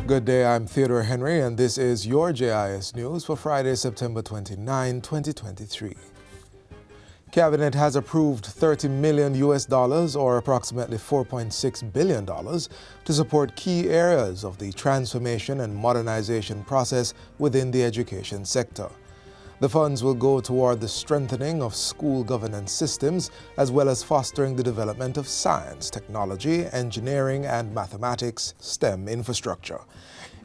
Good day, I'm Theodore Henry, and this is your JIS News for Friday, September 29, 2023. Cabinet has approved $30 million or approximately $4.6 billion to support key areas of the transformation and modernization process within the education sector. The funds will go toward the strengthening of school governance systems as well as fostering the development of science, technology, engineering, and mathematics STEM infrastructure.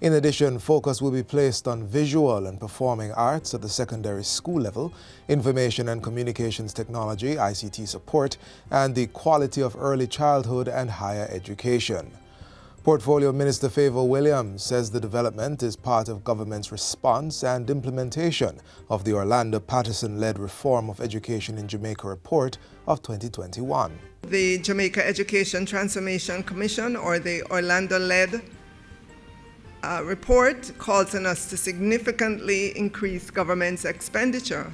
In addition, focus will be placed on visual and performing arts at the secondary school level, information and communications technology, ICT support, and the quality of early childhood and higher education. Portfolio Minister Favour Williams says the development is part of government's response and implementation of the Orlando Patterson-led Reform of Education in Jamaica report of 2021. The Jamaica Education Transformation Commission, or the Orlando-led report, calls on us to significantly increase government's expenditure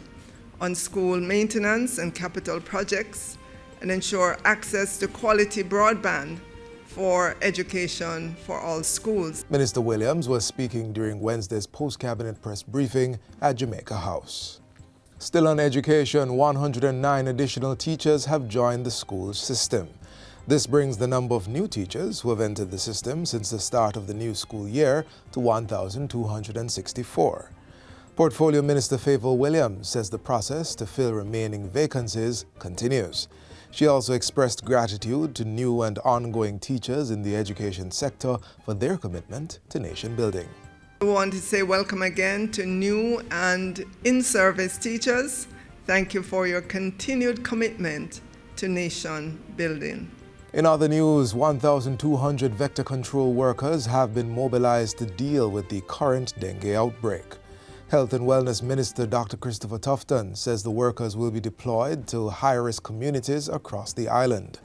on school maintenance and capital projects and ensure access to quality broadband for education for all schools. Minister Williams was speaking during Wednesday's post-cabinet press briefing at Jamaica House. Still on education, 109 additional teachers have joined the school system. This brings the number of new teachers who have entered the system since the start of the new school year to 1,264. Portfolio Minister Favour Williams says the process to fill remaining vacancies continues. She also expressed gratitude to new and ongoing teachers in the education sector for their commitment to nation building. I want to say welcome again to new and in-service teachers. Thank you for your continued commitment to nation building. In other news, 1,200 vector control workers have been mobilized to deal with the current dengue outbreak. Health and Wellness Minister Dr. Christopher Tufton says the workers will be deployed to high-risk communities across the island.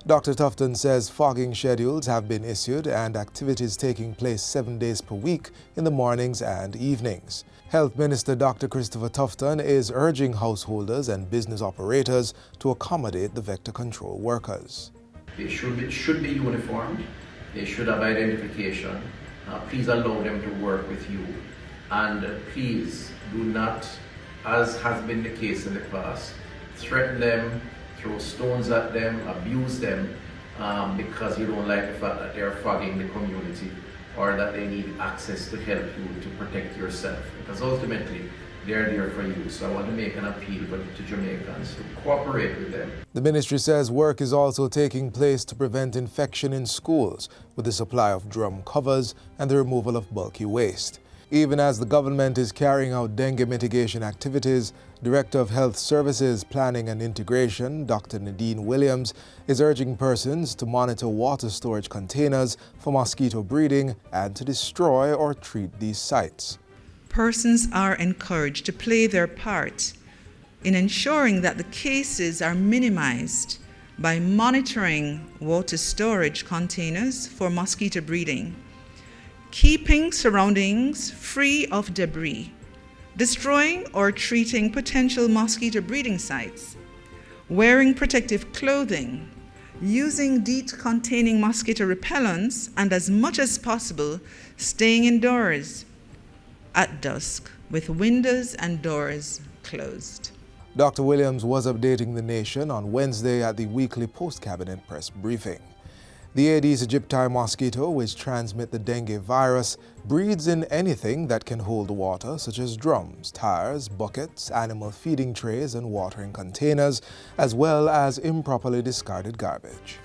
Dr. Tufton says fogging schedules have been issued and activities taking place 7 days per week in the mornings and evenings. Health Minister Dr. Christopher Tufton is urging householders and business operators to accommodate the vector control workers. They should be uniformed. They should have identification. Please allow them to work with you. And please do not, as has been the case in the past, threaten them, throw stones at them, abuse them because you don't like the fact that they're fogging the community or that they need access to help you to protect yourself. Because ultimately, they're there for you. So I want to make an appeal to Jamaicans to cooperate with them. The ministry says work is also taking place to prevent infection in schools with the supply of drum covers and the removal of bulky waste. Even as the government is carrying out dengue mitigation activities, Director of Health Services Planning and Integration, Dr. Nadine Williams, is urging persons to monitor water storage containers for mosquito breeding and to destroy or treat these sites. Persons are encouraged to play their part in ensuring that the cases are minimized by monitoring water storage containers for mosquito breeding, keeping surroundings free of debris, destroying or treating potential mosquito breeding sites, wearing protective clothing, using DEET-containing mosquito repellents, and as much as possible, staying indoors at dusk with windows and doors closed. Dr. Williams was updating the nation on Wednesday at the weekly post-cabinet press briefing. The Aedes aegypti mosquito, which transmits the dengue virus, breeds in anything that can hold water, such as drums, tires, buckets, animal feeding trays, and watering containers, as well as improperly discarded garbage.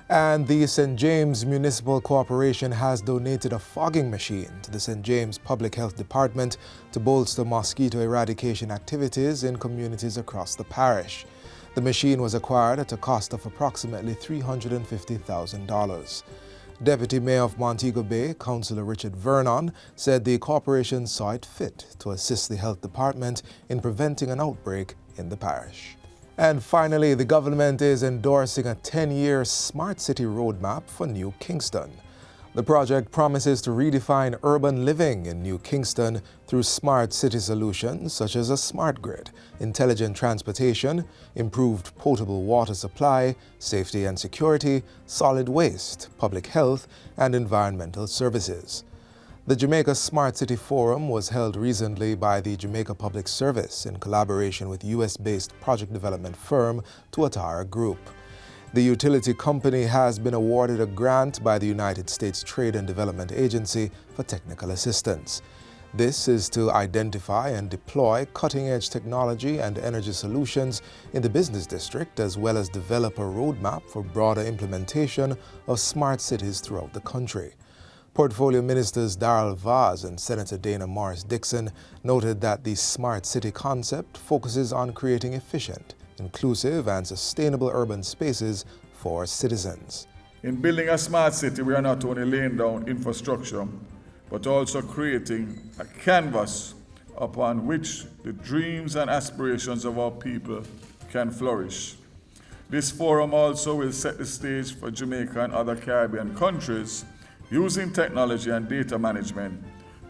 And the St. James Municipal Corporation has donated a fogging machine to the St. James Public Health Department to bolster mosquito eradication activities in communities across the parish. The machine was acquired at a cost of approximately $350,000. Deputy Mayor of Montego Bay, Councillor Richard Vernon, said the corporation saw it fit to assist the health department in preventing an outbreak in the parish. And finally, the government is endorsing a 10-year Smart City roadmap for New Kingston. The project promises to redefine urban living in New Kingston through smart city solutions such as a smart grid, intelligent transportation, improved potable water supply, safety and security, solid waste, public health, and environmental services. The Jamaica Smart City Forum was held recently by the Jamaica Public Service in collaboration with US-based project development firm Tuatara Group. The utility company has been awarded a grant by the United States Trade and Development Agency for technical assistance. This is to identify and deploy cutting-edge technology and energy solutions in the business district, as well as develop a roadmap for broader implementation of smart cities throughout the country. Portfolio Ministers Darrell Vaz and Senator Dana Morris Dixon noted that the smart city concept focuses on creating efficient, inclusive and sustainable urban spaces for citizens. In building a smart city, we are not only laying down infrastructure, but also creating a canvas upon which the dreams and aspirations of our people can flourish. This forum also will set the stage for Jamaica and other Caribbean countries using technology and data management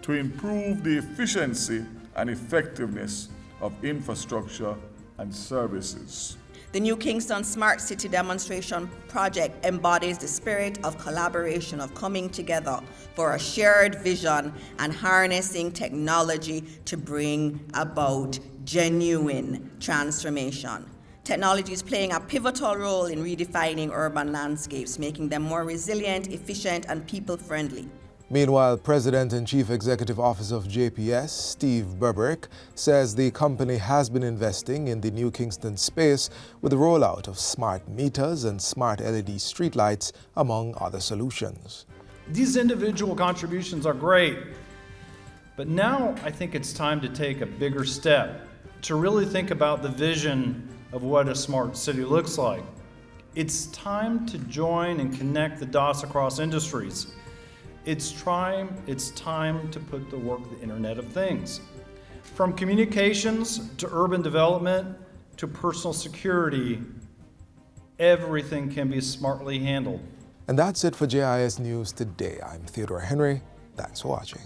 to improve the efficiency and effectiveness of infrastructure and services. The new Kingston Smart City Demonstration Project embodies the spirit of collaboration, of coming together for a shared vision and harnessing technology to bring about genuine transformation. Technology is playing a pivotal role in redefining urban landscapes, making them more resilient, efficient, and people-friendly. Meanwhile, President and Chief Executive Officer of JPS, Steve Berberick, says the company has been investing in the new Kingston space with the rollout of smart meters and smart LED streetlights, among other solutions. These individual contributions are great, but now I think it's time to take a bigger step to really think about the vision of what a smart city looks like. It's time to join and connect the dots across industries. It's time to put to work the Internet of Things. From communications to urban development to personal security, everything can be smartly handled. And that's it for JIS News today. I'm Theodore Henry. Thanks for watching.